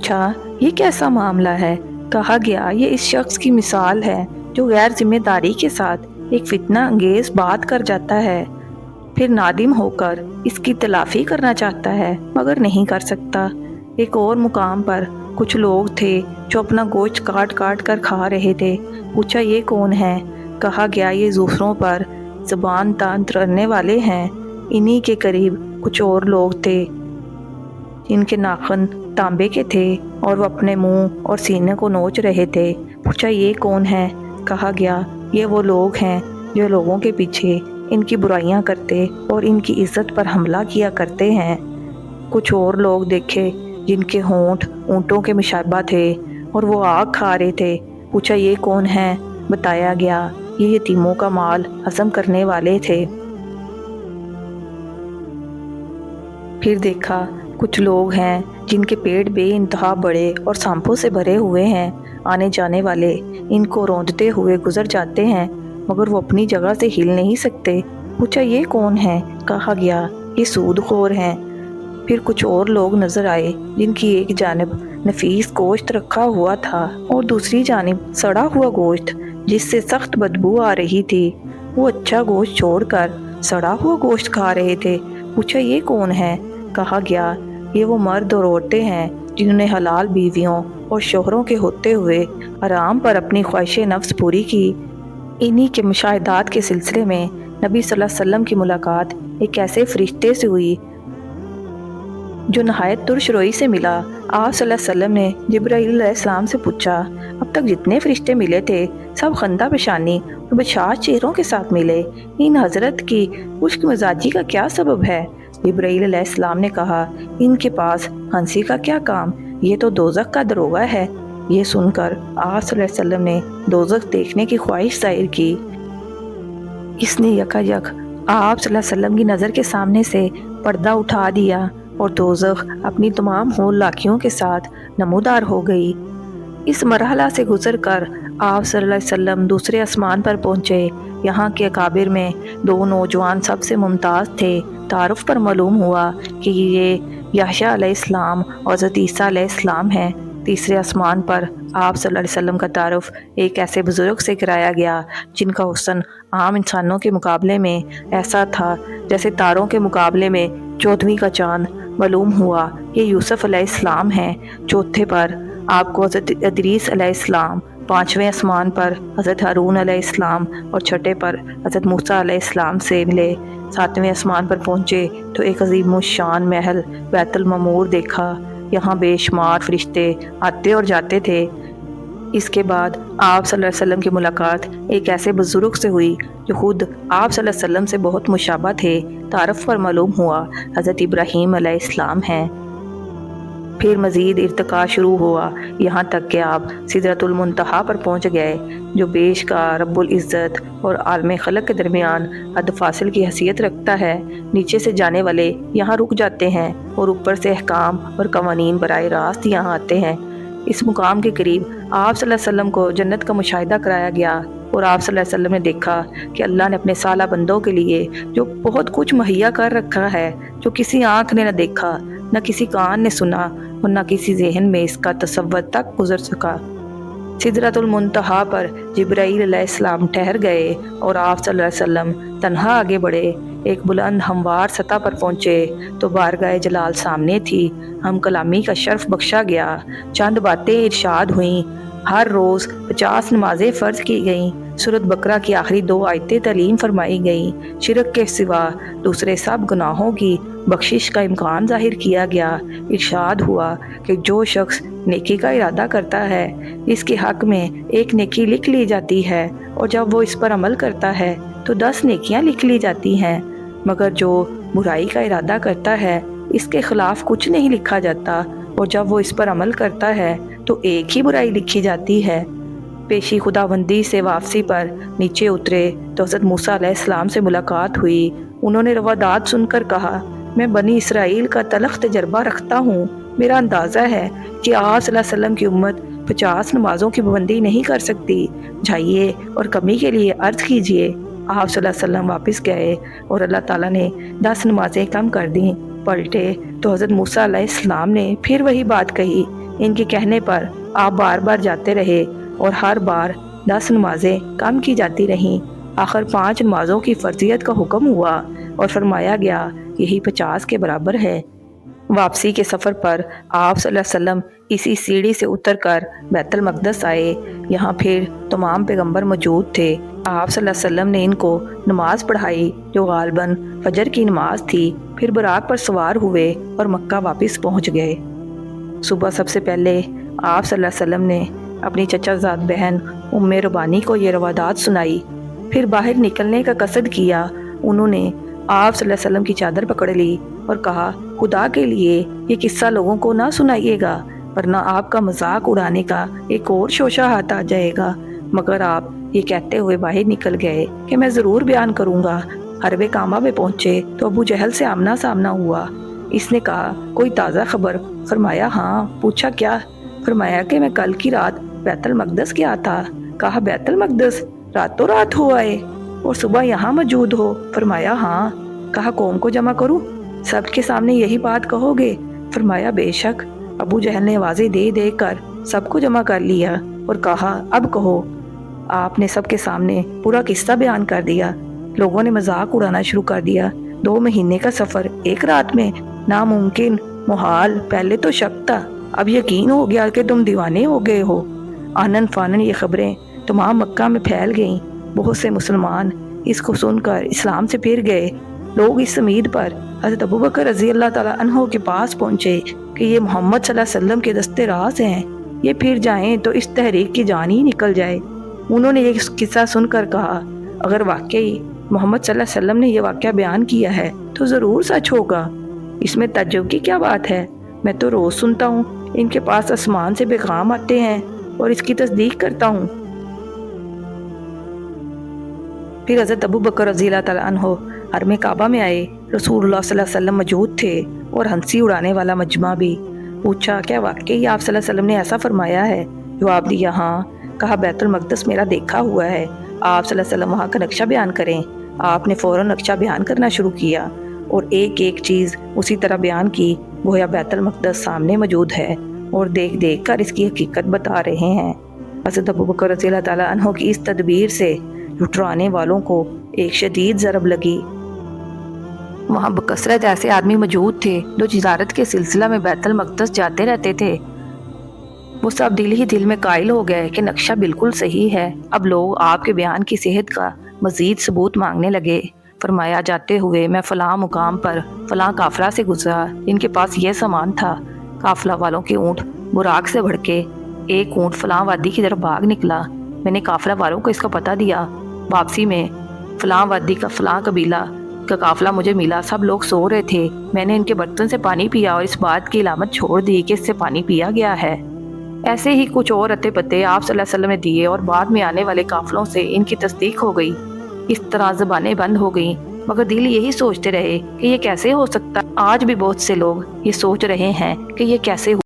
پوچھا یہ کیسا معاملہ ہے؟ کہا گیا یہ اس شخص کی مثال ہے جو غیر ذمہ داری کے ساتھ ایک فتنہ انگیز بات کر جاتا ہے، پھر نادم ہو کر اس کی تلافی کرنا چاہتا ہے مگر نہیں کر سکتا۔ ایک اور مقام پر کچھ لوگ تھے جو اپنا گوشت کاٹ کاٹ کر کھا رہے تھے۔ پوچھا یہ کون ہے؟ کہا گیا یہ دوسروں پر زبان تان کرنے والے ہیں۔ انہی کے قریب کچھ اور لوگ تھے جن کے ناخن تانبے کے تھے اور وہ اپنے منہ اور سینے کو نوچ رہے تھے۔ پوچھا یہ کون ہے؟ کہا گیا یہ وہ لوگ ہیں جو لوگوں کے پیچھے ان کی برائیاں کرتے اور ان کی عزت پر حملہ کیا کرتے ہیں۔ کچھ اور لوگ دیکھے جن کے ہونٹ اونٹوں کے مشابہ تھے اور وہ آگ کھا رہے تھے۔ پوچھا یہ کون ہے؟ بتایا گیا یہ یتیموں کا مال ہضم کرنے والے تھے۔ پھر دیکھا کچھ لوگ ہیں جن کے پیٹ بے انتہا بڑے اور سانپوں سے بھرے ہوئے ہیں۔ آنے جانے والے ان کو روندتے ہوئے گزر جاتے ہیں مگر وہ اپنی جگہ سے ہل نہیں سکتے۔ پوچھا یہ کون ہے؟ کہا گیا یہ سود خور ہیں۔ پھر کچھ اور لوگ نظر آئے جن کی ایک جانب نفیس گوشت رکھا ہوا تھا اور دوسری جانب سڑا ہوا گوشت جس سے سخت بدبو آ رہی تھی۔ وہ اچھا گوشت چھوڑ کر سڑا ہوا گوشت کھا رہے تھے۔ پوچھا یہ کون ہے؟ کہا گیا یہ وہ مرد اور عورتیں ہیں جنہوں نے حلال بیویوں اور شوہروں کے ہوتے ہوئے حرام پر اپنی خواہش نفس پوری کی۔ انہی کے مشاہدات کے سلسلے میں نبی صلی اللہ علیہ وسلم کی ملاقات ایک ایسے فرشتے سے ہوئی جو نہایت ترش روئی سے ملا۔ آپ صلی اللہ علیہ وسلم نے جبرائیل علیہ السلام سے پوچھا اب تک جتنے فرشتے ملے تھے سب خندہ پیشانی اور بشاش چہروں کے ساتھ ملے، ان حضرت کی خشک مزاجی کا کیا سبب ہے؟ جبرائیل علیہ السلام نے کہا ان کے پاس ہنسی کا کیا کام، یہ تو دوزخ کا دروغہ ہے۔ یہ سن کر آپ صلی اللہ علیہ وسلم نے دوزخ دیکھنے کی خواہش ظاہر کی۔ اس نے یکایک آپ صلی اللہ علیہ وسلم کی نظر کے سامنے سے پردہ اٹھا دیا اور دوزخ اپنی تمام ہول لاکھیوں کے ساتھ نمودار ہو گئی۔ اس مرحلہ سے گزر کر آپ صلی اللہ علیہ وسلم دوسرے آسمان پر پہنچے۔ یہاں کے اکابر میں دو نوجوان سب سے ممتاز تھے۔ تعارف پر معلوم ہوا کہ یہ یحییٰ علیہ السلام اور حضرت عیسیٰ علیہ السلام ہیں۔ تیسرے آسمان پر آپ صلی اللہ علیہ وسلم کا تعارف ایک ایسے بزرگ سے کرایا گیا جن کا حسن عام انسانوں کے مقابلے میں ایسا تھا جیسے تاروں کے مقابلے میں چودھویں کا چاند۔ معلوم ہوا یہ یوسف علیہ السلام ہیں۔ چوتھے پر آپ کو حضرت ادریس علیہ السلام، پانچویں آسمان پر حضرت ہارون علیہ السلام اور چھٹے پر حضرت موسیٰ علیہ السلام سے ملے۔ ساتویں آسمان پر پہنچے تو ایک عظیم الشان محل بیت المعمور دیکھا۔ یہاں بے شمار فرشتے آتے اور جاتے تھے۔ اس کے بعد آپ صلی اللہ علیہ وسلم کی ملاقات ایک ایسے بزرگ سے ہوئی جو خود آپ صلی اللہ علیہ وسلم سے بہت مشابہ تھے۔ تعارف پر معلوم ہوا حضرت ابراہیم علیہ السلام ہیں۔ پھر مزید ارتقاء شروع ہوا یہاں تک کہ آپ سدرۃ المنتہا پر پہنچ گئے جو بیش کا رب العزت اور عالم خلق کے درمیان حد فاصل کی حیثیت رکھتا ہے۔ نیچے سے جانے والے یہاں رک جاتے ہیں اور اوپر سے احکام اور قوانین براہ راست یہاں آتے ہیں۔ اس مقام کے قریب آپ صلی اللہ علیہ وسلم کو جنت کا مشاہدہ کرایا گیا اور آپ صلی اللہ علیہ وسلم نے دیکھا کہ اللہ نے اپنے صالح بندوں کے لیے جو بہت کچھ مہیا کر رکھا ہے جو کسی آنکھ نے نہ دیکھا، نہ کسی کان نے سنا اور نہ کسی ذہن میں اس کا تصور تک گزر سکا۔ سدرۃ المنتہا پر جبرائیل علیہ السلام ٹھہر گئے اور آپ صلی اللہ علیہ وسلم تنہا آگے بڑھے۔ ایک بلند ہموار سطح پر پہنچے تو بارگاہ جلال سامنے تھی۔ ہم کلامی کا شرف بخشا گیا۔ چند باتیں ارشاد ہوئیں۔ ہر روز 50 نمازیں فرض کی گئیں۔ سورۃ بقرہ کی آخری 2 آیتیں تعلیم فرمائی گئیں۔ شرک کے سوا دوسرے سب گناہوں کی بخشش کا امکان ظاہر کیا گیا۔ ارشاد ہوا کہ جو شخص نیکی کا ارادہ کرتا ہے اس کے حق میں ایک نیکی لکھ لی جاتی ہے اور جب وہ اس پر عمل کرتا ہے تو 10 نیکیاں لکھ لی جاتی ہیں، مگر جو برائی کا ارادہ کرتا ہے اس کے خلاف کچھ نہیں لکھا جاتا اور جب وہ اس پر عمل کرتا ہے تو ایک ہی برائی لکھی جاتی ہے۔ پیشی خداوندی سے واپسی پر نیچے اترے تو حضرت موسیٰ علیہ السلام سے ملاقات ہوئی۔ انہوں نے روادات سن کر کہا میں بنی اسرائیل کا تلخ تجربہ رکھتا ہوں۔ میرا اندازہ ہے کہ آپ صلی اللہ علیہ وسلم کی امت 50 نمازوں کی پابندی نہیں کر سکتی۔ جائیے اور کمی کے لیے عرض کیجیے۔ آپ صلی اللہ علیہ وسلم واپس گئے اور اللہ تعالیٰ نے 10 نمازیں کم کر دیں۔ پلٹے تو حضرت موسیٰ علیہ السلام نے پھر وہی بات کہی ان کے کہنے پر آپ بار بار جاتے رہے اور ہر بار 10 نمازیں کم کی جاتی رہیں۔ آخر 5 نمازوں کی فرضیت کا حکم ہوا اور فرمایا گیا یہی 50 کے برابر ہے۔ واپسی کے سفر پر آپ صلی اللہ علیہ وسلم اسی سیڑھی سے اتر کر بیت المقدس آئے۔ یہاں پھر تمام پیغمبر موجود تھے۔ آپ صلی اللہ علیہ وسلم نے ان کو نماز پڑھائی جو غالباً فجر کی نماز تھی، پھر براق پر سوار ہوئے اور مکہ واپس پہنچ گئے۔ صبح سب سے پہلے آپ صلی اللہ علیہ وسلم نے اپنی چچا زاد بہن ام ربانی کو یہ روادات سنائی، پھر باہر نکلنے کا قصد کیا۔ انہوں نے آپ صلی اللہ علیہ وسلم کی چادر پکڑ لی اور کہا خدا کے لیے یہ قصہ لوگوں کو نہ سنائیے گا ورنہ آپ کا مذاق اڑانے کا ایک اور شوشہ ہاتھ آ جائے گا۔ مگر آپ یہ کہتے ہوئے باہر نکل گئے کہ میں ضرور بیان کروں گا۔ حرب کامہ میں پہنچے تو ابو جہل سے آمنا سامنا ہوا۔ اس نے کہا کوئی تازہ خبر؟ فرمایا ہاں۔ پوچھا کیا؟ فرمایا کہ میں کل کی رات بیت المقدس گیا تھا۔ کہا بیت المقدس راتوں رات ہو آئے اور صبح یہاں موجود ہو؟ فرمایا ہاں۔ کہا قوم کو جمع کروں؟ سب کے سامنے یہی بات کہو گے؟ فرمایا بے شک۔ ابو جہل نے آوازیں دے دے کر سب کو جمع کر لیا اور کہا اب کہو۔ آپ نے سب کے سامنے پورا قصہ بیان کر دیا۔ لوگوں نے مذاق اڑانا شروع کر دیا۔ 2 مہینے کا سفر ایک رات میں؟ ناممکن، محال۔ پہلے تو شک تھا، اب یقین ہو گیا کہ تم دیوانے ہو گئے ہو۔ آنن فانن یہ خبریں تمام مکہ میں پھیل گئیں۔ بہت سے مسلمان اس کو سن کر اسلام سے پھر گئے۔ لوگ اس امید پر حضرت ابوبکر رضی اللہ تعالیٰ عنہ کے پاس پہنچے کہ یہ محمد صلی اللہ علیہ وسلم کے دستے راز ہیں، یہ پھر جائیں تو اس تحریک کی جان ہی نکل جائے۔ انہوں نے یہ قصہ سن کر کہا اگر واقعی محمد صلی اللہ علیہ وسلم نے یہ واقعہ بیان کیا ہے تو ضرور سچ ہوگا۔ اس میں تعجب کی کیا بات ہے؟ میں تو روز سنتا ہوں ان کے پاس آسمان سے پیغام آتے ہیں اور اس کی تصدیق کرتا ہوں۔ پھر حضرت ابوبکر رضی اللہ تعالیٰ عنہ حرم کعبہ میں آئے۔ رسول اللہ صلی اللہ علیہ وسلم موجود تھے اور ہنسی اڑانے والا مجمع بھی۔ پوچھا کیا واقعی آپ صلی اللہ علیہ وسلم نے ایسا فرمایا ہے؟ جواب دیا ہاں۔ کہا بیت المقدس میرا دیکھا ہوا ہے، آپ صلی اللہ علیہ وسلم وہاں کا نقشہ بیان کریں۔ آپ نے فوراً نقشہ بیان کرنا شروع کیا اور ایک ایک چیز اسی طرح بیان کی گویا بیت المقدس سامنے موجود ہے اور دیکھ دیکھ کر اس کی حقیقت بتا رہے ہیں۔ حضرت ابوبکر رضی اللہ تعالیٰ عنہ کی اس تدبیر سے جھٹرانے والوں کو ایک شدید ضرب لگی۔ وہاں بکثرت ایسے آدمی موجود تھے جو تجارت کے سلسلہ میں بیت المقدس جاتے رہتے تھے۔ وہ سب دل ہی دل میں قائل ہو گئے کہ نقشہ بالکل صحیح ہے۔ اب لوگ آپ کے بیان کی صحت کا مزید ثبوت مانگنے لگے۔ فرمایا جاتے ہوئے میں فلاں مقام پر فلاں قافلہ سے گزرا، ان کے پاس یہ سامان تھا۔ قافلہ والوں کے اونٹ براق سے بھڑکے، ایک اونٹ فلاں وادی کی طرف بھاگ نکلا۔ میں نے قافلہ والوں کو اس کا پتہ دیا۔ واپسی میں فلاں وادی کا فلاں قبیلہ کا قافلہ مجھے ملا، سب لوگ سو رہے تھے۔ میں نے ان کے برتن سے پانی پیا اور اس بات کی علامت چھوڑ دی کہ اس سے پانی پیا گیا ہے۔ ایسے ہی کچھ اور اتے پتے آپ صلی اللہ علیہ وسلم نے دیے اور بعد میں آنے والے قافلوں سے ان کی تصدیق ہو گئی۔ اس طرح زبانیں بند ہو گئیں، مگر دل یہی سوچتے رہے کہ یہ کیسے ہو سکتا۔ آج بھی بہت سے لوگ یہ سوچ رہے ہیں کہ یہ کیسے